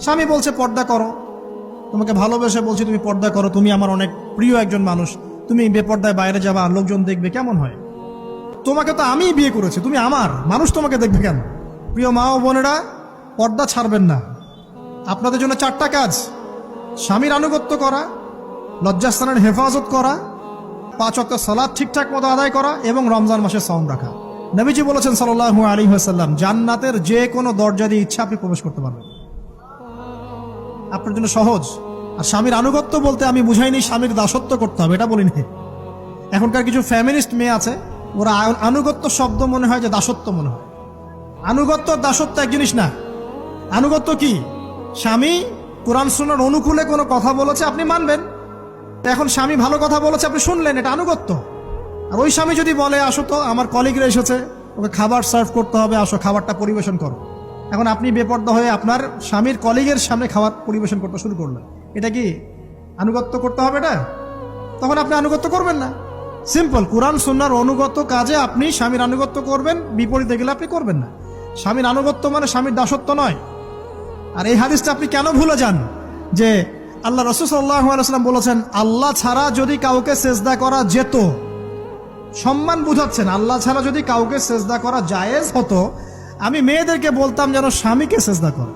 স্বামী বলছে পর্দা করো, তোমাকে ভালোবেসে বলছি তুমি পর্দা করো, তুমি আমার অনেক প্রিয় একজন মানুষ, তুমি বেপর্দায় বাইরে যাবা, লোকজন দেখবে, কেমন হয়? তোমাকে তো আমিই বিয়ে করেছি, তুমি আমার, মানুষ তোমাকে দেখবে কেন? প্রিয় মা ও বোনেরা, পর্দা ছাড়বেন না। আপনাদের জন্য 4টা কাজ: স্বামীর আনুগত্য করা, লজ্জাস্থানের হেফাজত করা, 5 ওয়াক্ত সালাত ঠিকঠাক মতো আদায় করা এবং রমজান মাসে সাওম রাখা। নবীজি বলেছেন সাল্লাল্লাহু আলাইহি ওয়াসাল্লাম, জান্নাতের যে কোনো দরজা দিয়ে ইচ্ছা আপনি প্রবেশ করতে পারবেন। আপনার জন্য সহজ। আর স্বামীর আনুগত্য বলতে আমি বুঝাইনি স্বামীর দাসত্ব করতে হবে, এটা বলিনি। এখনকার কিছু ফ্যামিলিস্ট মেয়ে আছে, ওরা আনুগত্য শব্দ মনে হয় যে দাসত্ব মনে হয়। আনুগত্য দাসত্ব এক জিনিস না। আনুগত্য কি? স্বামী কোরআন সুন্নাহর অনুকূলে কোনো কথা বলেছে, আপনি মানবেন। এখন স্বামী ভালো কথা বলেছে, আপনি শুনলেন, এটা আনুগত্য। আর ওই স্বামী যদি বলে আসো তো আমার কলিগরা এসেছে, ওকে খাবার সার্ভ করতে হবে, আসো খাবারটা পরিবেশন করো, এখন আপনি বেপর্দা হয়ে আপনার স্বামীর কলিগের সামনে খাবার পরিবেশন করতে শুরু করলেন, এটা কি আনুগত্য করতে হবে? এটা তখন আপনি আনুগত্য করবেন না। সিম্পল, কোরআন সুন্নাহর অনুগত কাজে আপনি স্বামীর আনুগত্য করবেন, বিপরীতে গেলে আপনি করবেন না। স্বামীর আনুগত্য মানে স্বামীর দাসত্ব নয়। আর এই হাদিসটা আপনি কেন ভুলে যান যে আল্লাহ রাসূল সাল্লাল্লাহু আলাইহি ওয়াসাল্লাম বলেছেন, আল্লাহ ছাড়া যদি কাউকে সেজদা করা যেত, সম্মান বুঝাচ্ছেন, আল্লাহ ছাড়া যদি কাউকে সেজদা করা জায়েজ হতো, আমি মেয়েদেরকে বলতাম যেন স্বামীকে সেজদা করে।